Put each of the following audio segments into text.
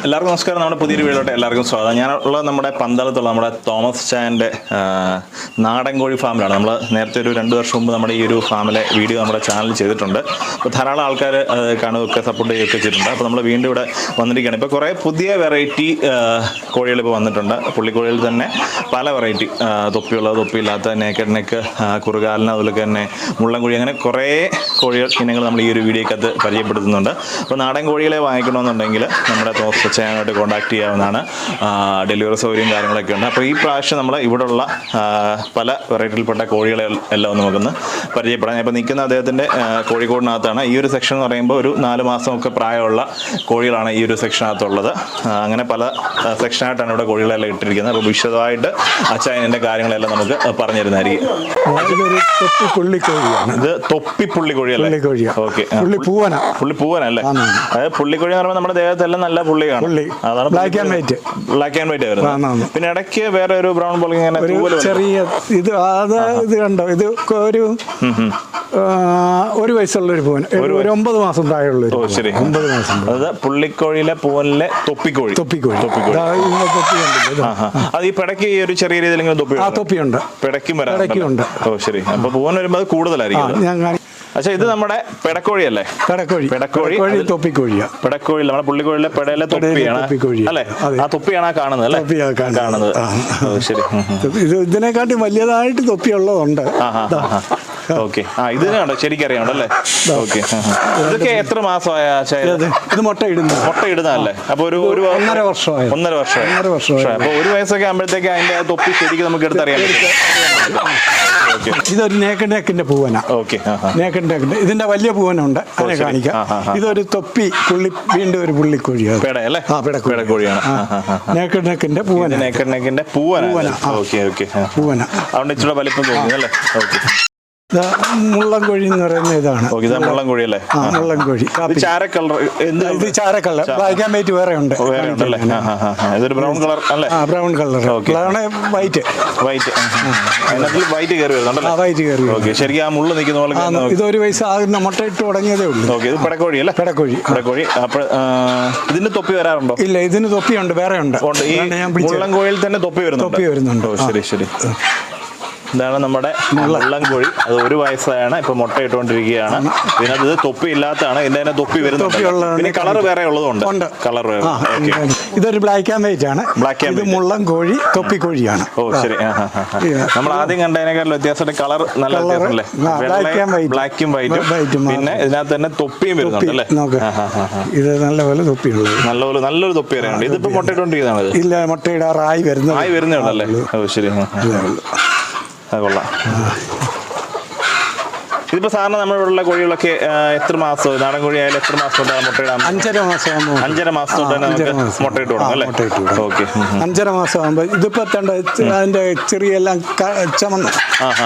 എല്ലാവർക്കും നമസ്കാരം. നമ്മുടെ പുതിയൊരു വീഡിയോയിലോട്ട് എല്ലാവർക്കും സ്വാഗതം. ഞാനുള്ളത് നമ്മുടെ പന്തളത്തുള്ള നമ്മുടെ തോമസ് ചായൻ്റെ നാടൻ കോഴി ഫാമിലാണ്. നമ്മൾ നേരത്തെ ഒരു 2 വർഷം മുമ്പ് നമ്മുടെ ഈ ഒരു ഫാമിലെ വീഡിയോ നമ്മുടെ ചാനലിൽ ചെയ്തിട്ടുണ്ട്. അപ്പോൾ ധാരാളം ആൾക്കാർ കാണുകയൊക്കെ സപ്പോർട്ട് ചെയ്യുകയൊക്കെ ചെയ്തിട്ടുണ്ട്. അപ്പോൾ നമ്മൾ വീണ്ടും ഇവിടെ വന്നിരിക്കുകയാണ്. ഇപ്പോൾ കുറേ പുതിയ വെറൈറ്റി കോഴികൾ ഇപ്പോൾ വന്നിട്ടുണ്ട്. പുള്ളിക്കോഴിയിൽ തന്നെ പല വെറൈറ്റി, തൊപ്പിയുള്ളത്, തൊപ്പിയില്ലാത്ത, നേക്കഡ് നെക്ക്, കുറുകാലിന്, അതുപോലെ തന്നെ മുള്ളൻകോഴി, അങ്ങനെ കുറേ കോഴികൾ ഇനങ്ങൾ നമ്മൾ ഈ ഒരു വീഡിയോക്കകത്ത് പരിചയപ്പെടുത്തുന്നുണ്ട്. അപ്പോൾ നാടൻ കോഴികളെ വാങ്ങിക്കണമെന്നുണ്ടെങ്കിൽ നമ്മുടെ തോമസ് ചായനായിട്ട് കോൺടാക്ട് ചെയ്യാവുന്നതാണ്. ഡെലിവറി സൗകര്യം കാര്യങ്ങളൊക്കെ ഉണ്ട്. അപ്പോൾ ഈ പ്രാവശ്യം നമ്മൾ ഇവിടെയുള്ള പല വെറൈറ്റിയിൽപ്പെട്ട കോഴികളെ എല്ലാം നമുക്കൊന്ന് പരിചയപ്പെടാം. ഇപ്പോൾ നിൽക്കുന്ന അദ്ദേഹത്തിൻ്റെ കോഴിക്കോടിനകത്താണ്. ഈ ഒരു സെക്ഷൻ എന്ന് പറയുമ്പോൾ ഒരു 4 മാസമൊക്കെ പ്രായമുള്ള കോഴികളാണ് ഈ ഒരു സെക്ഷനകത്തുള്ളത്. അങ്ങനെ പല സെക്ഷനായിട്ടാണ് ഇവിടെ കോഴികളെല്ലാം ഇട്ടിരിക്കുന്നത്. അപ്പോൾ വിശദമായിട്ട് അച്ചായൻ്റെ കാര്യങ്ങളെല്ലാം നമുക്ക് പറഞ്ഞു തരുന്നതായിരിക്കും. ഇത് തൊപ്പിപ്പുള്ളി കോഴിയല്ലേ? ഓക്കെ, പുള്ളി പൂവനല്ലേ? അതായത് പുള്ളിക്കോഴി എന്ന് പറയുമ്പോൾ നമ്മുടെ ദേഹത്തെല്ലാം നല്ല പുള്ളിയാണ്. അതാണ് ബ്ലാക്ക് ആൻഡ് വൈറ്റ് വരുന്നത്. പിന്നെ ഇടയ്ക്ക് വേറെ ഒരു ബ്രൗൺ പോലെ ചെറിയ ഇത് കണ്ടോ, ഇത് ഒരു വയസ്സുള്ള ഒരു പൂവൻ, ഒരു 9 മാസം പ്രായമുള്ള. ശരി, 9 മാസം. അതായത് പുള്ളിക്കോഴിയിലെ പൂവനിലെ തൊപ്പിക്കോഴി. അത് ഈ പിടയ്ക്ക് ഈ ഒരു ചെറിയ രീതിയിൽ തൊപ്പിയുണ്ട്, പിടയ്ക്കും വരാറുണ്ട്. ഓ ശരി. അപ്പൊ പൂവൻ വരുമ്പോൾ അത് കൂടുതലായിരിക്കും. പക്ഷെ ഇത് നമ്മുടെ പെടക്കോഴിയല്ലേ? പെടക്കോഴി തൊപ്പിക്കോഴിയാ. പെടക്കോഴി നമ്മുടെ പുള്ളിക്കോഴിയിലെ പെടയിലെ തൊപ്പിയാണ് അല്ലെ? ആ തൊപ്പിയാണ് ആ കാണുന്നത് അല്ലെ? കാണുന്നത്. ശരി. ഇതിനെക്കാട്ടി വലിയതായിട്ട് തൊപ്പിയുള്ളതുണ്ട്. ഓക്കെ, ഇതിനുണ്ടോ? ശരിക്കറിയാണ്ടല്ലേ? ഓക്കെ. ഇതൊക്കെ എത്ര മാസമായ? ഇത് മുട്ട ഇടുന്നതല്ലേ? അപ്പൊ ഒരു 1.5 വർഷമായി. 1.5 വർഷമായി. അപ്പൊ 1 വയസ്സൊക്കെ ആകുമ്പോഴത്തേക്ക് അതിന്റെ തൊപ്പി ശരിക്കും നമുക്ക് എടുത്തറിയാൻ പറ്റും. ഇതൊരു നേക്കഡ് പൂവനാ. ഓക്കെ, ഇതിന്റെ വലിയ പൂവനുണ്ട്, അതിനെ കാണിക്കാം. ഇതൊരു തൊപ്പി വീണ്ടും ഒരു പുള്ളിക്കോഴിയാണ്. നേക്കഡ് നെക്കിന്റെ പൂവന. അതുകൊണ്ട് ഇച്ചിരി വലിപ്പം തോന്നി അല്ലേ? ഓക്കെ. മുള്ളൻകോഴി എന്ന് പറയുന്ന ഇതാണ്. മുള്ളൻകോഴി അല്ലേ? മുള്ളൻകോഴി. ഇത് ചാര കളർ. ബ്ലാക്ക് ആൻഡ് വൈറ്റ് വേറെ ഉണ്ട്. ഇതൊരു ബ്രൗൺ കളർ അല്ലേ? Brown colour. വൈറ്റ് കയറി വരുന്നുണ്ടല്ലോ. വൈറ്റ് കയറി. ഓക്കെ. ശരിക്കും ആ മുള്ളു നിൽക്കുന്ന പോലെ. ഇത് 1 വയസ്സാകുന്ന മുട്ട ഇട്ട് തുടങ്ങിയതേ ഉള്ളൂ. ഓക്കെ. ഇത് പെടക്കോഴി അല്ലേ? പെടക്കോഴി. അപ്പോൾ ഇതിന് തൊപ്പി വരാറുണ്ടോ? ഇല്ല, ഇതിന് തൊപ്പിയുണ്ട്, വേറെ ഉണ്ട്. ഈ മുള്ളൻകോഴിയിൽ തന്നെ തൊപ്പി വരുന്നുണ്ട്. ശരി. ഇതാണ് നമ്മുടെ മുള്ളൻകോഴി. അത് 1 വയസ്സായാണ്. ഇപ്പൊ മുട്ട ഇട്ടുകൊണ്ടിരിക്കുകയാണ്. പിന്നെ അത് തൊപ്പി ഇല്ലാത്തതാണ്. ഇതിന്റെ തൊപ്പി വരുന്നുണ്ട്. പിന്നെ കളർ വേറെ ഉള്ളതുണ്ട്. കളർ ഇതൊരു ബ്ലാക്ക് ആൻഡ് വൈറ്റ് ആണ്. ഇത് മുള്ളൻകോഴി തൊപ്പിക്കോഴിയാണ്. ഓ ശരി. നമ്മൾ ആദ്യം കണ്ടതിനേക്കാളും വ്യത്യാസമായിട്ട് കളർ നല്ല വ്യത്യാസമല്ലേ? ബ്ലാക്കും വൈറ്റും. പിന്നെ ഇതിനകത്ത് തന്നെ തൊപ്പിയും വരുന്നുണ്ട് അല്ലേ? ഇത് നല്ലപോലെ തൊപ്പിയുള്ളത്. നല്ലൊരു തൊപ്പി വരെയുണ്ട്. ഇതിപ്പോ മുട്ട ഇട്ടുകൊണ്ടിരിക്കുന്നതാണ്. ഇല്ല, മുട്ടയിടാറായി വരുന്നേ ഉള്ളല്ലേ? ഓ ശരി. അത് കൊള്ളാം. ഇതിപ്പോ സാധാരണ നമ്മളുള്ള കോഴികളൊക്കെ എത്ര മാസം, നാടൻ കോഴി ആയാലും എത്ര മാസം തൊട്ടാണ് മുട്ടയിടാൻ? 5.5 മാസം തൊട്ടാണ് നമുക്ക് മുട്ടയിട്ട് കൊടുക്കും അല്ലേ? ഓക്കെ. 5.5 മാസം ആകുമ്പോൾ ഇതിപ്പോ അതിന്റെ ചെറിയ എല്ലാം ചുമന്ന്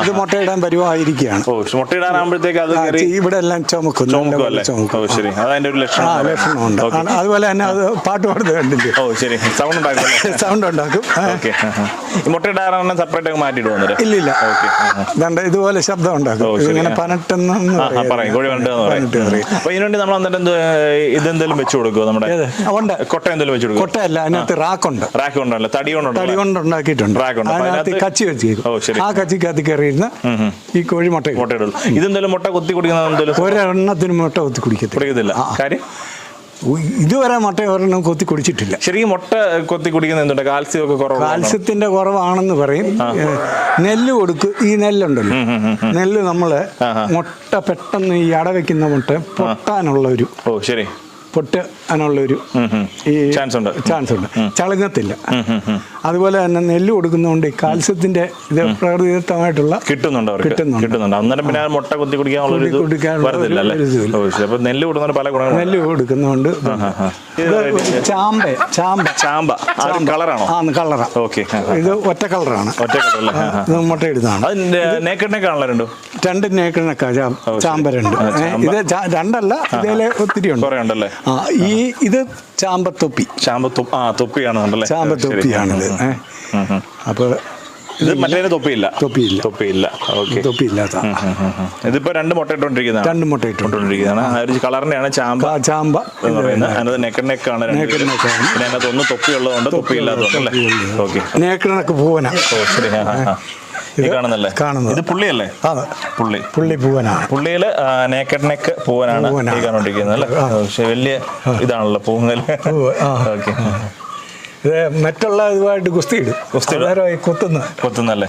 ഇത് മുട്ടയിടാൻ പരുവായിരിക്കുകയാണ്. ഓ, മുട്ടയിടാനാകുമ്പോഴത്തേക്ക് അത് ഇവിടെ എല്ലാം ചുമക്കും അല്ലേ? ഓ ശരി. അതതിന്റെ ഒരു ലക്ഷണമുണ്ട്. അതുപോലെ തന്നെ അത് പാട്ട് പാടുന്നത് കണ്ടില്ലേ? ഓ ശരി. സൗണ്ട് ഉണ്ടാക്കും. ഓക്കെ. മുട്ടയിടാറാണ് സെപ്പറേറ്റ് മാറ്റിയിട്ട് വന്നിട്ട്? ഇല്ലില്ല. ഓക്കെ. ഇതുപോലെ ശബ്ദം ഉണ്ടാക്കും. ഇങ്ങനെ ഇതിനുവേണ്ടി നമ്മൾ ഇതെന്തെങ്കിലും വെച്ച് കൊടുക്കുമോ? നമ്മുടെ കൊട്ട എന്തെങ്കിലും വെച്ച് കൊടുക്കും? കൊട്ടയല്ല, അതിനകത്ത് റാക്ക് ഉണ്ടല്ലോ. തടി കൊണ്ട് ഉണ്ടാക്കിയിട്ടുണ്ട്. കച്ചി വെച്ച് ആ കച്ചിക്കകത്ത് കയറിയിരുന്ന ഈ കോഴി മുട്ട ഇടും. ഇതെന്തെങ്കിലും മുട്ട കൊത്തി കുടിക്കുന്ന? ഒരെണ്ണത്തിന് മുട്ട കൊത്തി കുടിക്കത്തില്ല. കാര്യം ഇതുവരെ മുട്ട ഒരെണ്ണം കൊത്തി കുടിച്ചിട്ടില്ല. ശരിക്കും മുട്ട കൊത്തി കുടിക്കുന്ന എന്തുണ്ട്? കാൽസ്യത്തിന്റെ കുറവാണെന്ന് പറയും. നെല്ല് കൊടുക്കും. ഈ നെല്ലുണ്ടല്ലോ, നെല്ല് നമ്മള് മുട്ട പെട്ടെന്ന് ഈ അടവെക്കുന്ന മുട്ട പൊട്ടാനുള്ള ഒരു പൊട്ടാനുള്ളൊരു ഈ ചാൻസ് ഉണ്ട്. ചളങ്ങത്തില്ല. അതുപോലെ തന്നെ നെല്ല് കൊടുക്കുന്നതുകൊണ്ട് കാൽസ്യത്തിന്റെ ഇത് പ്രകൃതിദത്തമായിട്ടുള്ള കിട്ടുന്നുണ്ട്. അന്നേരം പിന്നെ മുട്ട കൊത്തി കുടിക്കാനുള്ള നെല്ല് കൊടുക്കുന്നതുകൊണ്ട് ചാമ്പ കളറാണോ? കളറാ. ഓക്കെ. ഇത് ഒറ്റ കളറാണ്. ഇത് മുട്ട ഇടുന്നതാണ്. 2 നേക്കഡ് നെക്കാ ചാമ്പ 2. ഇത് 2 അല്ല, ഇതിലെ ഒത്തിരി ഉണ്ട്. ഇത് ചാമ്പത്തൊപ്പി. തൊപ്പിയാണെന്നുണ്ടല്ലേ? ചാമ്പത്തൊപ്പിയാണിത്. അപ്പോൾ ഇത് മറ്റേ തൊപ്പിയില്ല. ഓക്കെ. തൊപ്പിയില്ലാത്ത ഇതിപ്പോ 2 മുട്ട ഇട്ടോണ്ടിരിക്കുന്നതാണ്. 2 മുട്ട ഇട്ടുകൊണ്ടിരിക്കുന്നതാണ്. കളറിന്റെയാണ് ചാമ്പ എന്ന് പറയുന്നത്. അതിനകത്ത് നെക്ക് ആണ്. പിന്നെ അതിനകത്ത് ഒന്ന് തൊപ്പിയുള്ളതുകൊണ്ട് തൊപ്പിയില്ലാത്തതുണ്ടല്ലേ? ഓക്കെ. നേക്കണക്ക് പൂവന. ശരി. കാണുന്നല്ലേ? ഇത് പുള്ളിയല്ലേ? പുള്ളി പൂവനാണ്. പുള്ളിയില് നേക്കഡ് നെക്ക് പൂവനാണ് ഈ കാണുകൊണ്ടിരിക്കുന്നത് അല്ലേ? പക്ഷെ വലിയ ഇതാണല്ലോ പൂങ്ങൽ. ഓക്കെ. ഇത് മറ്റുള്ള ഇതുമായിട്ട് കുസ്തിയിടും. കൊത്തുന്നല്ലേ?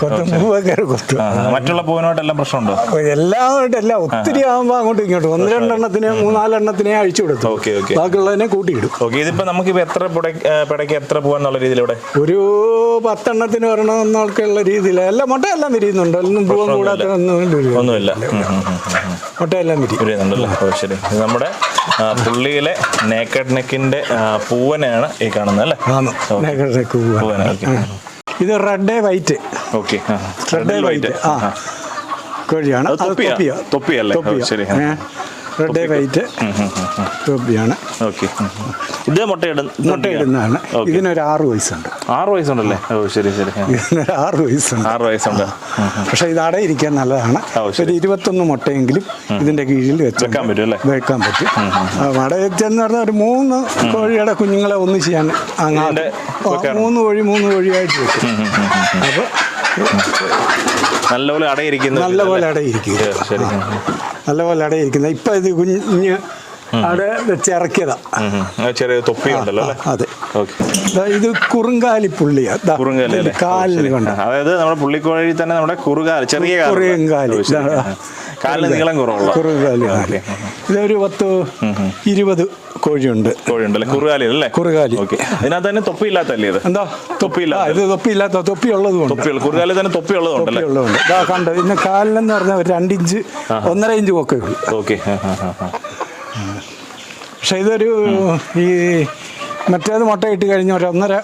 മറ്റുള്ള പൂവിനോട്ടെല്ലാം പ്രശ്നമുണ്ടോ? എല്ലാമായിട്ടല്ല. ഒത്തിരി ആകുമ്പോ അങ്ങോട്ടും ഇങ്ങോട്ടും 1-2 എണ്ണത്തിനെ 3-4 അഴിച്ചു കൊടുത്തു. ബാക്കിയുള്ളതിനെ കൂട്ടിയിടും. ഇതിപ്പോ നമുക്കിപ്പോ എത്ര പിടയ്ക്ക് എത്ര പൂവെന്നുള്ള രീതിയിൽ ഇവിടെ ഒരു 10 എണ്ണത്തിന് വരണം എന്നൊക്കെയുള്ള രീതിയിൽ എല്ലാ മുട്ടയെല്ലാം വിരിയുന്നുണ്ട്. ഒന്നും പൂവൻ കൂടാത്ത ഒന്നുമില്ല. മുട്ടയെല്ലാം വിരിയുന്നുണ്ടല്ലോ. ശരി. ഇത് നമ്മുടെ പുള്ളിയിലെ നേക്കഡ് നെക്കിന്റെ പൂവനാണ് ഈ കാണുന്നത് അല്ലേ? ഇത് റെഡ് വൈറ്റ്. ഓക്കെ. കോഴിയാണ്. തൊപ്പിയല്ലേ? ശരി. റെഡ് വൈറ്റ് തൊപ്പിയാണ്. ഓക്കെ. ഇത് മുട്ടയിടുന്നതാണ്. ഇതിനൊരു 6 വയസ്സുണ്ട്. 6 വയസ്സുണ്ടല്ലേ? ശരി. ഇതിനൊരു 6 വയസ്സുണ്ട്. പക്ഷെ ഇത് അടയിരിക്കാൻ നല്ലതാണ്. ഒരു 21 മുട്ടയെങ്കിലും ഇതിന്റെ കീഴിൽ വെക്കാൻ പറ്റും. അട വെച്ചെന്ന് പറഞ്ഞാൽ ഒരു 3 കോഴിയുടെ കുഞ്ഞുങ്ങളെ ഒന്ന് ചെയ്യാൻ 3 കോഴിയായിട്ട് വെക്കും. അപ്പൊ നല്ലപോലെ അടയിരിക്കുന്നത്. നല്ലപോലെ അടയിരിക്കുന്നത്. ഇപ്പൊ ഇത് കുഞ്ഞ് അവിടെ വെച്ചിറക്കിയതാ. ചെറിയ തൊപ്പി ഉണ്ടല്ലോ. അതെ. ഇത് കുറുങ്കാലി പുള്ളിയാ. കാലിന് കൊണ്ട്, അതായത് നമ്മുടെ പുള്ളിക്കോഴി തന്നെ നമ്മുടെ ചെറിയ കുറുങ്കാലി. കാലിന് നീളം കുറവുള്ള കുറുങ്കാലി. ഇതൊരു 10-20 കോഴിയുണ്ട്. കുറുകാലി അല്ലേ? കുറുകാലി. ഇതിനകത്ത് തന്നെ തൊപ്പിയില്ലാത്തല്ലേ? ഇത് എന്താ തൊപ്പിയില്ലാത്ത? ഇത് തൊപ്പിയില്ലാത്ത. തൊപ്പിയുള്ളതുകൊണ്ട് കുറുകാലി തന്നെ തൊപ്പിയുള്ളതുകൊണ്ട് കണ്ടത്. ഇതിന് കാലിനെന്ന് പറഞ്ഞാൽ ഒരു 2 ഇഞ്ച് 1.5 ഇഞ്ച് ഒക്കെ ഉള്ളു. ഓക്കെ. പക്ഷെ ഇതൊരു ഈ മറ്റേത് മുട്ടയിട്ട് കഴിഞ്ഞ 1.5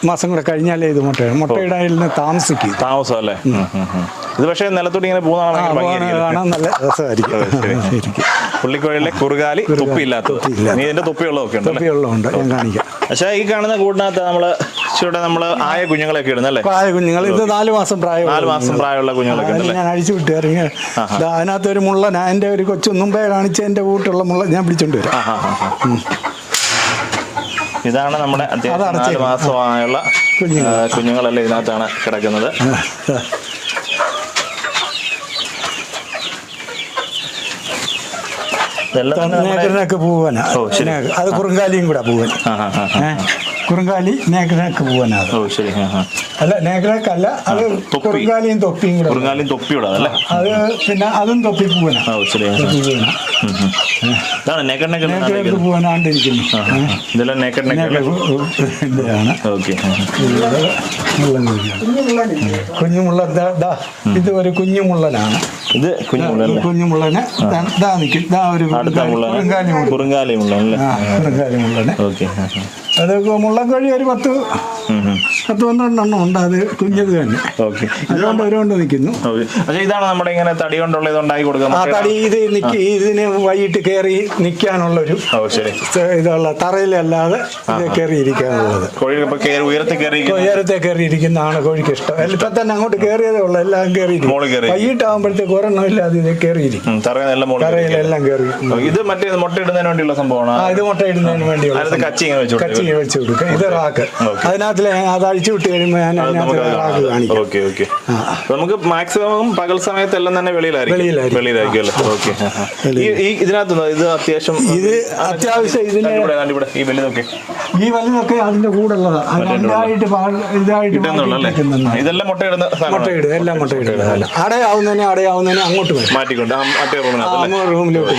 മാസം കൂടെ കഴിഞ്ഞാലേ ഇത് മുട്ടയിടാൻ താമസിക്കും. താമസം അല്ലേ? ഇത് പക്ഷേ നിലത്തോട്ട് ഇങ്ങനെ കാണാൻ നല്ല രസമായിരിക്കും. പുള്ളിക്കോഴിയിലെ കുറുകാലി തൊപ്പിയില്ലാത്തത്. നീ ഇതിന്റെ തൊപ്പിയുള്ളതൊക്കെ തൊപ്പിയുള്ളതുണ്ട്. ഞാൻ കാണിക്കാം. പക്ഷേ ഈ കാണുന്ന കൂടിനകത്ത് നമ്മള് ആയ കുഞ്ഞുങ്ങളൊക്കെ ഇടുന്നല്ലേ? ആയ കുഞ്ഞുങ്ങൾ. ഇത് 4 മാസം പ്രായമുള്ള കുഞ്ഞുങ്ങളൊക്കെ ഞാൻ അഴിച്ചു വിട്ട് ഇറങ്ങി. അതിനകത്ത് ഒരു മുള്ളൻ, എൻ്റെ ഒരു കൊച്ചു മുമ്പേ കാണിച്ച എൻ്റെ കൂട്ടുള്ള മുള്ള ഞാൻ പിടിച്ചോണ്ട് വരാം. ഇതാണ് നമ്മുടെ അത്യാവശ്യം 4 മാസമായുള്ള കുഞ്ഞുങ്ങളെല്ലാം ഇതിനകത്താണ് കിടക്കുന്നത്. പൂവന. അത് കുറുങ്കാലിയും കൂടെ പൂവൻ. കുറുങ്കാലി നേക്കനക്ക് പൂവനാണ്. അല്ല, നേക്കനക്കല്ല, അത് കുറുങ്കാലിയും തൊപ്പിയും കൂടെ. തൊപ്പിയൂടെ അത് പിന്നെ അതും തൊപ്പി പൂവനാണ്. പൂവനാണ്ടിരിക്കുന്നു. കുഞ്ഞുമുള്ള. ഇത് ഒരു കുഞ്ഞുമുള്ളനാണ്. ഇത് കുഞ്ഞുമുള്ളനെ ഇതാ നിൽക്കും. ഇതാ ഒരു കുറുങ്കാലി മുള്ളൻ. അത് മുള്ളൻകോഴി ഒരു 10-12 എണ്ണം ഉണ്ട്. അത് കുഞ്ഞത് തന്നെ. അതുകൊണ്ട് നിൽക്കുന്നു. ഇതാണ് നമ്മുടെ ഇങ്ങനെ തടി കൊണ്ടുള്ള ഇതുണ്ടാക്കി കൊടുക്കുന്നത്. ആ തടി ഇതിന് വൈകിട്ട് കയറി നിൽക്കാനുള്ളൊരു ഇതുള്ള തറയിലല്ലാതെ ഇത് കയറിയിരിക്കാനുള്ളത്. ഉയരത്തെ കയറിയിരിക്കുന്നതാണ് കോഴിക്ക് ഇഷ്ടം. ഇപ്പൊ തന്നെ അങ്ങോട്ട് കയറിയതേ ഉള്ളു. എല്ലാം കയറിയിരിക്കും. വൈകിട്ടാകുമ്പോഴത്തേക്ക് ഒരെണ്ണം ഇല്ലാതെ ഇത് കയറിയിരിക്കും. തറയിലെല്ലാം കയറി. ഇത് മറ്റേ മുട്ട ഇടുന്നതിന് വേണ്ടിയുള്ള സംഭവമാണ്. ഇത് മുട്ട ഇടുന്നതിന് വേണ്ടിയുള്ള കച്ചി വെച്ച് കൊടുക്കുക. ഇത് റാക്ക്. അതിനകത്ത് അത് അഴിച്ചു വിട്ട് കഴിയുമ്പോൾ ഞാൻ റാക്ക് കാണിക്കും. നമുക്ക് മാക്സിമം പകൽ സമയത്തെല്ലാം തന്നെ വെളിയിലായിരിക്കും. ഇത് അത്യാവശ്യം ഈ വലുതൊക്കെ അതിന്റെ കൂടെ ഉള്ളതാണ്. ഇതെല്ലാം മുട്ടയിടുന്ന എല്ലാം മുട്ടയിടുന്നത്. അടയാവുന്നതിനെ അങ്ങോട്ട് മാറ്റിക്കൊണ്ട് റൂമിലോട്ട്.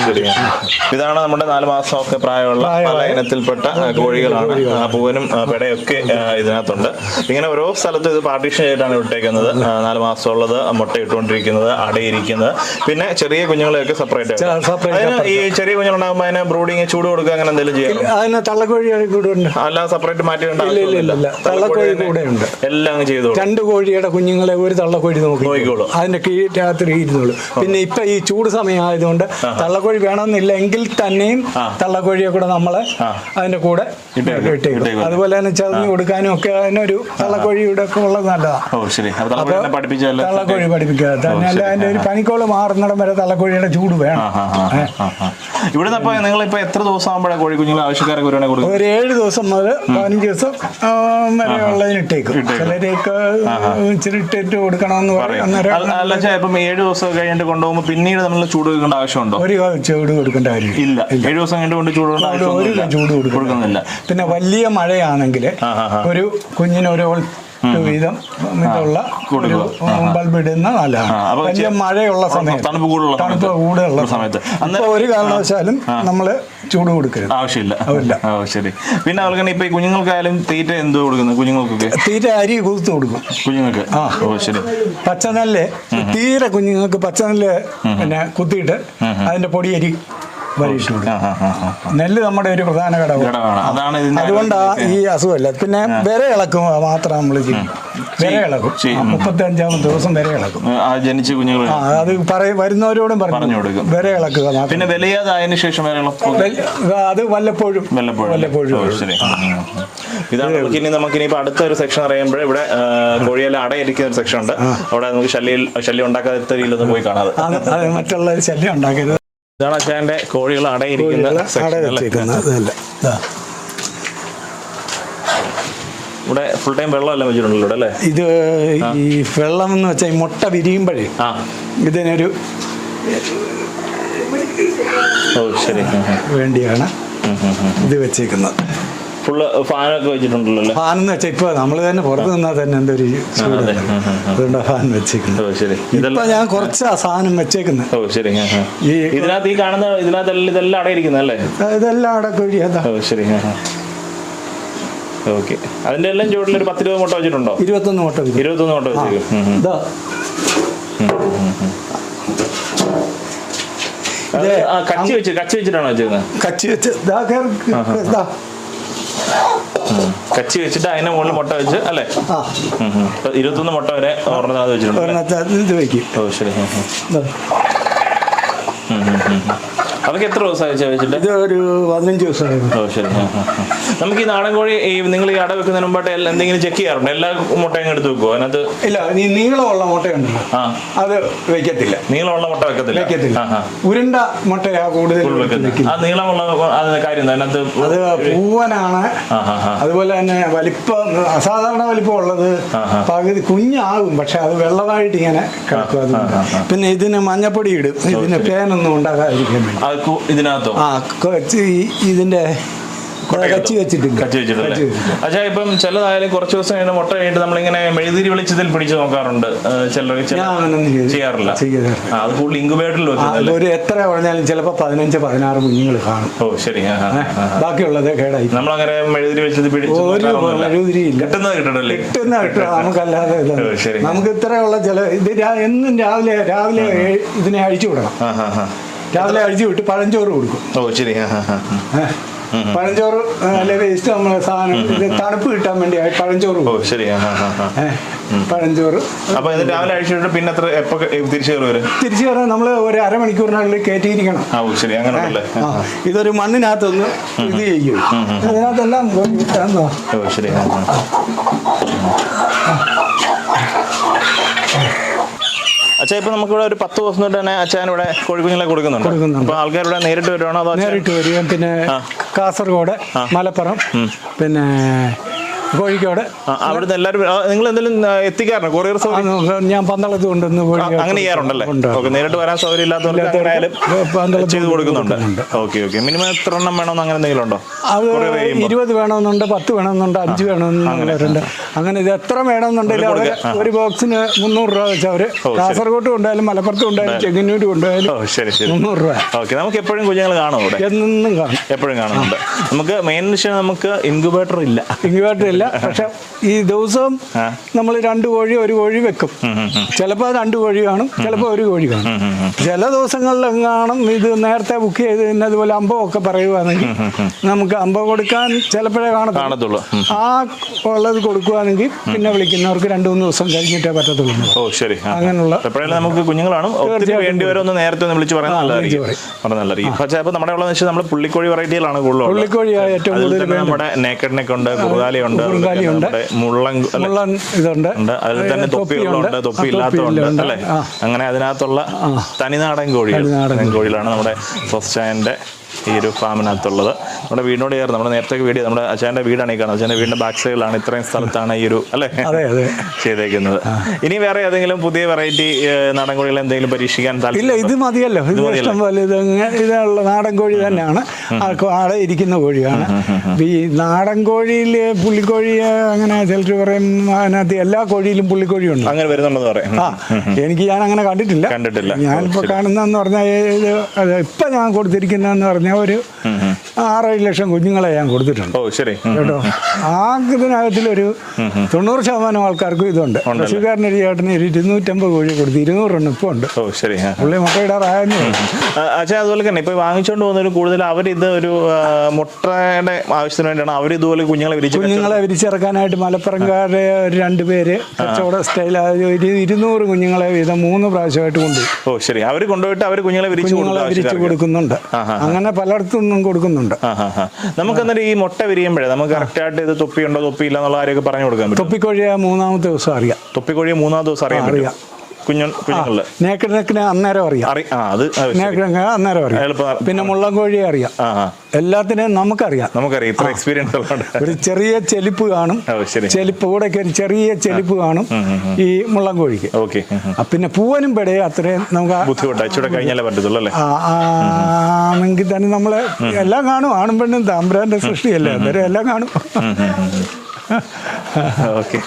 ഇതാണ് നമ്മുടെ 4 മാസമൊക്കെ പ്രായമുള്ള പല ഇനത്തിൽപ്പെട്ട കോഴികളാണ്. പൂവനും പെടയൊക്കെ ഇതിനകത്തുണ്ട്. ഇങ്ങനെ ഓരോ സ്ഥലത്തും ഇത് പാർട്ടീഷൻ ചെയ്തിട്ടാണ് ഇട്ടേക്കുന്നത്. 4 മാസമുള്ളത് മുട്ട ഇട്ടുകൊണ്ടിരിക്കുന്നത്, അടയിരിക്കുന്നത്, പിന്നെ ചെറിയ കുഞ്ഞുങ്ങളെയൊക്കെ സെപ്പറേറ്റ്. ഈ ചെറിയ കുഞ്ഞുങ്ങളുണ്ടാകുമ്പോൾ അതിന് ബ്രൂഡിങ് ചൂട് കൊടുക്കുക അങ്ങനെ എന്തെങ്കിലും ചെയ്യാം? അതിന് തള്ളക്കോഴി കൂടെ ഉണ്ട്. അല്ലാതെ സെപ്പറേറ്റ് മാറ്റിയിട്ടുണ്ട്. തള്ളക്കോഴി കൂടെ ഉണ്ട്. എല്ലാം ചെയ്തു. 2 കോഴിയുടെ കുഞ്ഞുങ്ങളെ ഒരു തള്ളക്കോഴി നോക്കിക്കോളൂ. അതിന്റെ രാത്രി വരുന്നുള്ളൂ. പിന്നെ ഇപ്പൊ ഈ ചൂട് സമയമായതുകൊണ്ട് തള്ളക്കോഴി വേണമെന്നില്ല എങ്കിൽ തന്നെയും തള്ളക്കോഴിയെ കൂടെ നമ്മള് അതിന്റെ കൂടെ ഇട്ടേക്കും. അതുപോലെ തന്നെ ചതഞ്ഞു കൊടുക്കാനും ഒക്കെ അതിനൊരു തള്ളക്കോഴിയുടെ ഒക്കെ ഉള്ളത് നല്ലതാണ്. തള്ളക്കോഴി പഠിപ്പിക്കുക തന്നെ അല്ല, അതിന്റെ ഒരു പനിക്കോള് മാറുന്നിടം വരെ തള്ളക്കോഴിയുടെ ചൂട് വേണം. ഇവിടെ നിങ്ങളിപ്പോ എത്ര ദിവസം ആകുമ്പോഴാണ് കോഴി കുഞ്ഞുങ്ങൾ ആവശ്യക്കാരൊക്കെ ഒരു 7 ദിവസം മുതൽ 15 ദിവസം വരെയുള്ളതിന് ഇട്ടേക്കും. ചിലരേക്ക് ഇച്ചിരി ഇട്ടിട്ട് കൊടുക്കണമെന്ന് പറയും. 7 ദിവസം കഴിഞ്ഞിട്ട് കൊണ്ടുപോകുമ്പോൾ പിന്നീട് നമ്മൾ ചൂട് കൊടുക്കേണ്ട ആവശ്യമുണ്ടോ? ഒരു ചൂട് കൊടുക്കേണ്ട കാര്യം ഇല്ല. 7 ദിവസം കഴിഞ്ഞിട്ട് ചൂട് കൊടുക്കുന്നില്ല. പിന്നെ വലിയ മഴയാണെങ്കിൽ ഒരു കുഞ്ഞിന് ഒരു വീതം ഇതുള്ള ബൾബ് ഇടുന്ന നല്ലതാണ്. വലിയ മഴയുള്ള സമയത്ത്, തണുപ്പ് കൂടുതലുള്ള സമയത്ത് ഒരു കാരണവശാലും നമ്മള് ചൂട് കൊടുക്കരുത്, ആവശ്യമില്ല. ശരി. പിന്നെ അവർക്ക് ഇപ്പൊ കുഞ്ഞുങ്ങൾക്കായാലും തീറ്റ എന്തോ കൊടുക്കുന്നത്? കുഞ്ഞുങ്ങൾക്കൊക്കെ തീറ്റ അരി കുതിർത്ത് കൊടുക്കും കുഞ്ഞുങ്ങൾക്ക്. ശരി. പച്ചനെല്ല് തീരെ കുഞ്ഞുങ്ങൾക്ക് പച്ചനെല്ല് പിന്നെ കുത്തിയിട്ട് അതിന്റെ പൊടിയരി വരിയിട്ട് കൊടുക്കും. നെല്ല് നമ്മുടെ ഒരു പ്രധാന ഘടകമാണ്. അതുകൊണ്ടാണ് ഈ അസുഖമല്ല. പിന്നെ വിര ഇളക്കും മാത്രം നമ്മൾ ചെയ്യും. വിര ഇളക്കും 35ാമത്തെ ദിവസം വിര ഇളക്കും. ജനിച്ച കുഞ്ഞുങ്ങൾ അത് വരുന്നവരോടും പറഞ്ഞു കൊടുക്കും. വിര ഇളക്കുക. പിന്നെ വിലയാതായതിനു ശേഷം അത് വല്ലപ്പോഴും. ഇതാണ് നമുക്കിനിയിപ്പോ അടുത്ത ഒരു സെക്ഷൻ അറിയുമ്പോൾ ഇവിടെ കോഴിയെല്ലാം അടയിരിക്കുന്ന ഒരു സെക്ഷൻ ഉണ്ട്. അവിടെ നമുക്ക് ശല്യം ഉണ്ടാക്കാത്ത രീതിയിലൊന്നും പോയി കാണാതെ മറ്റുള്ള ശല്യം ഉണ്ടാക്കരുത്. ഇതാണ് അച്ഛൻ്റെ കോഴികൾ അടയിരിക്കുന്ന ഇവിടെ ഫുൾ ടൈം വെള്ളമെല്ലാം വെച്ചിട്ടുണ്ടല്ലോ അല്ലേ? ഇത് ഈ വെള്ളം എന്ന് വെച്ചാൽ ഈ മുട്ട വിരിയുമ്പോഴേ ഇതിനൊരു വേണ്ടിയാണ് ഇത് വെച്ചേക്കുന്നത്. ഫുള്ള് ഫാനൊക്കെ വെച്ചിട്ടുണ്ടല്ലോ. ഫാൻ എന്ന് വെച്ചാൽ ഇപ്പൊ നമ്മള് തന്നെ പുറത്ത് നിന്നാൽ തന്നെ എന്തൊരു അതുകൊണ്ടാ ഫാൻ വെച്ചേക്കുന്നത്. ഇപ്പൊ ഞാൻ കുറച്ച് സാധനം വെച്ചേക്കുന്നത്. ഇതിനകത്ത് ഈ കാണുന്ന ഇതെല്ലാം അടയിരിക്കുന്നത് അല്ലേ? ഇതെല്ലാം അടക്കൊഴി. ശരി. ഓക്കെ. അതിന്റെ എല്ലാം ചുവട്ടിൽ ഒരു 10-20 മുട്ട വെച്ചിട്ടുണ്ടോ? 21 മുട്ട വെച്ചേക്കും. കച്ചി വെച്ചിട്ടാണോ വെച്ചേക്കുന്നത്? കച്ചി വെച്ച് കച്ചി വെച്ചിട്ട് അതിന്റെ മുകളിൽ മുട്ട വെച്ച് അല്ലേ? 21 മുട്ട വരെ ഒരെണ്ണത് വെച്ചിട്ടുണ്ട്. ശരി. അതൊക്കെ എത്ര ദിവസമായി വെച്ചിട്ട്? ഇത് ഒരു 15 ദിവസമായി. ശരി. നമുക്ക് ഈ നാടൻ കോഴി നിങ്ങൾ ഈ അട വെക്കുന്നതിന് മുമ്പായിട്ട് എന്തെങ്കിലും ചെക്ക് ചെയ്യാറുണ്ട്? എല്ലാ മുട്ടയും എടുത്ത് വെക്കുമോ അതിനകത്ത്? ഇല്ല, നീളമുള്ള മുട്ടയുണ്ടല്ലോ അത് വെക്കത്തില്ല. നീളമുള്ള മുട്ട വെക്കത്തില്ല. ഉരുണ്ട മുട്ടയാ കൂടുതൽ വെക്കുന്നത്. ആ നീളമുള്ള കാര്യം അതിനകത്ത് അത് പൂവനാണ്. അതുപോലെ തന്നെ വലിപ്പം അസാധാരണ വലിപ്പം ഉള്ളത് പകുതി കുഞ്ഞാകും, പക്ഷെ അത് വെള്ളമായിട്ട് ഇങ്ങനെ കിടക്കും. പിന്നെ ഇതിന് മഞ്ഞപ്പൊടി ഇടും, ഇതിന് പേനൊന്നും ഉണ്ടാകാതിരിക്കാൻ വേണ്ടി. ഇതിനകത്തോ? ഇതിന്റെ കച്ചി വെച്ചിട്ടില്ല. അച്ഛാ, ഇപ്പം ചിലതായാലും കുറച്ച് ദിവസം കഴിഞ്ഞ് മുട്ട കഴിഞ്ഞിട്ട് നമ്മളിങ്ങനെ മെഴുതിരി വെളിച്ചത്തിൽ പിടിച്ച് നോക്കാറുണ്ട്. ചിലർ ചെയ്യാറില്ല. അത് കൂടുതൽ ഇൻക്യുബേറ്ററിൽ വെക്കുന്നത്. ഒരു എത്ര പറഞ്ഞാലും ചിലപ്പോൾ 15-16 കുഞ്ഞുങ്ങൾ കാണും. ശരി. ബാക്കിയുള്ളത് കേടായി. നമ്മളങ്ങനെ മെഴുതിരി വെച്ചത് പിടിച്ച് കിട്ടുന്നത് കിട്ടും. നമുക്കല്ലാതെ നമുക്ക് ഇത്രയുള്ള ഇത് എന്നും രാവിലെ ഇതിനെ അഴിച്ചു വിടണം. രാവിലെ അഴിച്ചു വിട്ട് പഴഞ്ചോറ് കൊടുക്കും. ശരി. പഴഞ്ചോറ് അല്ലെ വേസ്റ്റ് നമ്മളെ സാധനം തണുപ്പ് കിട്ടാൻ വേണ്ടി പഴഞ്ചോറ്. ശരി. പഴഞ്ചോറ് അപ്പൊ രാവിലെ അഴിച്ചിട്ട് പിന്നെ തിരിച്ചു കയറാൻ നമ്മൾ ഒരു അരമണിക്കൂറിനുള്ളിൽ കയറ്റിയിരിക്കണം. ശരി. അങ്ങനെ ഇതൊരു മണ്ണിനകത്തൊന്ന് ഇത് ചെയ്യും. അതിനകത്തെല്ലാം ശരി. അച്ഛാ, ഇപ്പൊ നമുക്കിവിടെ ഒരു 10 ദിവസം തൊട്ട് തന്നെ അച്ഛൻ ഇവിടെ കോഴിക്കുഞ്ഞുങ്ങളെ കൊടുക്കുന്നുണ്ട്. അപ്പൊ ആൾക്കാരിവിടെ നേരിട്ട് വരുവാണോ അതോ? നേരിട്ട് വരിക. പിന്നെ കാസർഗോഡ്, മലപ്പുറം, പിന്നെ കോഴിക്കോട്, അവിടുന്ന് എല്ലാവരും നിങ്ങൾ എന്തെങ്കിലും എത്തിക്കാറുണ്ട്? കൊറിയർ ഞാൻ പന്തളത്ത് കൊണ്ടുവന്ന് അങ്ങനെ ചെയ്യാറുണ്ടല്ലേ? നേരിട്ട് വരാൻ സൗകര്യം ഇല്ലാത്തവർക്ക് ചെയ്ത് കൊടുക്കുന്നുണ്ട്. ഓക്കെ. മിനിമം എത്ര എണ്ണം വേണമെന്ന് അങ്ങനെ എന്തെങ്കിലും ഉണ്ടോ? അത് 20 വേണമെന്നുണ്ട്, 10 വേണമെന്നുണ്ട്, 5 വേണമെന്നുണ്ട്. അങ്ങനെ ഇത് എത്ര വേണമെന്നുണ്ടെങ്കിലും അവര് ഒരു ബോക്സിന് 300 രൂപ വെച്ച് അവര് കാസർഗോഡ് കൊണ്ടുപോയാലും മലപ്പുറത്ത് കൊണ്ടുപോയാലും ചെങ്ങന്നൂർ കൊണ്ടുപോയാലും 300 രൂപ. ഓക്കെ. നമുക്ക് എപ്പോഴും കുഞ്ഞുങ്ങൾ കാണും ഇവിടെ? എന്നും കാണും, എപ്പോഴും കാണുന്നുണ്ട്. നമുക്ക് മെയിൻ വിഷയം നമുക്ക് ഇൻക്യുബേറ്റർ ഇല്ല. അറിയത്തില്ല. പക്ഷെ ഈ ദിവസവും നമ്മൾ 2 കോഴി 1 കോഴി വെക്കും. ചിലപ്പോൾ 2 കോഴി കാണും, ചിലപ്പോൾ 1 കോഴി കാണും. ചില ദിവസങ്ങളിലെങ്ങാനും ഇത് നേരത്തെ ബുക്ക് ചെയ്ത് ഇന്നതുപോലെ അമ്പമൊക്കെ പറയുവാണെങ്കിൽ നമുക്ക് അമ്പം കൊടുക്കാൻ ചിലപ്പോഴേ കാണത്തുള്ളൂ. ആ ഉള്ളത് കൊടുക്കുവാണെങ്കിൽ പിന്നെ വിളിക്കുന്നവർക്ക് 2-3 ദിവസം കഴിഞ്ഞിട്ടേ പറ്റത്തുള്ളൂ. ഓ ശരി. അങ്ങനെയുള്ള നമുക്ക് കുഞ്ഞുങ്ങളാണ് വേണ്ടി വരുമെന്ന് നേരത്തെ വിളിച്ച് പറയുന്നത് നല്ലതായിരിക്കും. പക്ഷേ അപ്പോൾ നമ്മുടെ ഉള്ളതെന്ന് വെച്ചാൽ നമ്മൾ പുള്ളിക്കോഴി വെറൈറ്റികളാണ് കൂടുതലും. പുള്ളിക്കോഴിയാണ് ഏറ്റവും കൂടുതൽ. നമ്മുടെ നേക്കഡ് നെക്ക് ഉണ്ട്, കുറുകാലിയുണ്ട്, മുള്ളൻ ഇതുണ്ട്, അതിൽ തന്നെ തൊപ്പികളുണ്ട്, തൊപ്പി ഇല്ലാത്തതുണ്ട് അല്ലേ. അങ്ങനെ അതിനകത്തുള്ള തനിനാടൻ കോഴികളാണ് നമ്മുടെ ഫസ്റ്റ് ചായൻ്റെ ഈ ഒരു ഫാമിനകത്തുള്ളത്. നമ്മുടെ വീടിനോട് ചേർന്ന് നമ്മുടെ നേരത്തെ വീഡിയോ നമ്മുടെ അച്ഛൻ്റെ വീടാണ് ഈ കാണുന്നത്. അച്ഛൻ്റെ വീടിൻ്റെ ബാക്ക് സൈഡിലാണ്, ഇത്രയും സ്ഥലത്താണ് ഈ ഒരു അല്ലേ ചെയ്തേക്കുന്നത്. ഇനി വേറെ ഏതെങ്കിലും പുതിയ വെറൈറ്റി നാടൻ കോഴികൾ എന്തെങ്കിലും പരീക്ഷിക്കാൻ ഇല്ല? ഇത് മതിയല്ലോ, ഇത് ഇഷ്ടം പോലെ ഇതുള്ള നാടൻ കോഴി തന്നെയാണ്. ആടെ ഇരിക്കുന്ന കോഴിയാണ്. ഈ നാടൻ കോഴിയിൽ പുള്ളിക്കോഴി അങ്ങനെ ചിലർ പറയും അതിനകത്ത് എല്ലാ കോഴിയിലും പുള്ളിക്കോഴിയുണ്ട്, അങ്ങനെ വരുന്നുണ്ടെന്ന് പറയും. ഞാൻ അങ്ങനെ കണ്ടിട്ടില്ല. ഞാനിപ്പോൾ കാണുന്നതെന്ന് പറഞ്ഞാൽ ഇപ്പം ഞാൻ കൊടുത്തിരിക്കുന്നതെന്ന് പറഞ്ഞാൽ ഒരു 6-7 ലക്ഷം കുഞ്ഞുങ്ങളെ ഞാൻ കൊടുത്തിട്ടുണ്ട്. ഓ ശരി കേട്ടോ. ആ ഇതിനകത്തിലൊരു 90% ആൾക്കാർക്കും ഇതുണ്ട്. കൃഷിക്കാരനൊരു ചേട്ടന് 250 കോഴി കൊടുത്ത് 200 എണ്ണം ഇപ്പോൾ ഉണ്ട്. ഓ ശരി. പുള്ളി മുട്ടയിടാറായെന്ന്. അച്ഛാ അതുപോലെ തന്നെ ഇപ്പോൾ വാങ്ങിച്ചുകൊണ്ട് പോകുന്നവർ കൂടുതൽ അവരിത് ഒരു മുട്ടയുടെ ആവശ്യത്തിന് വേണ്ടിയാണ് അവർ ഇതുപോലെ കുഞ്ഞുങ്ങളെ വിരിച്ചിറക്കാനായിട്ട് മലപ്പുറംകാരെ 2 പേര് കച്ചവട സ്റ്റൈൽ 200 കുഞ്ഞുങ്ങളെ വീതം 3 പ്രാവശ്യമായിട്ട് കൊണ്ടുപോയി. ഓ ശരി. അവർ കൊണ്ടുപോയിട്ട് അവർ കുഞ്ഞുങ്ങളെ വിരിച്ച് കൊടുക്കുന്നുണ്ട്. അങ്ങനെ പലയിടത്തും കൊടുക്കുന്നുണ്ട്. നമുക്ക് എന്നിട്ട് ഈ മുട്ട വിരിയുമ്പോഴേ നമുക്ക് കറക്റ്റ് ആയിട്ട് ഇത് തൊപ്പിയുണ്ടോ തൊപ്പിയില്ല എന്നുള്ള കാര്യമൊക്കെ പറഞ്ഞു കൊടുക്കാൻ പറ്റും. തൊപ്പിക്കോഴിയെ 3-ാമത്തെ ദിവസം അറിയാം. തൊപ്പിക്കോഴിയെ 3-ാം ദിവസം അറിയാം. കുഞ്ഞുങ്ങള് നേക്കഡ് നെക്കിനെ അന്നേരം അറിയാം. അന്നേരം അറിയാം. പിന്നെ മുള്ളൻ കോഴിയെ അറിയാം. എല്ലാത്തിനെയും നമുക്കറിയാം. ഇത്ര എക്സ്പീരിയൻസ് ഒരു ചെറിയ ചെലിപ്പ് കാണും, ചെലിപ്പ് കൂടെ ചെറിയ ചെലിപ്പ് കാണും ഈ മുള്ളൻ കോഴിക്ക്. പിന്നെ പൂവനും പെടയും അത്രയും നമുക്ക് ആണെങ്കിൽ തന്നെ നമ്മള് എല്ലാം കാണും. ആണും പെണ്ണും താമ്പ്രാന്റെ സൃഷ്ടിയല്ലേ, അന്നേരം എല്ലാം കാണും. ഓക്കെ.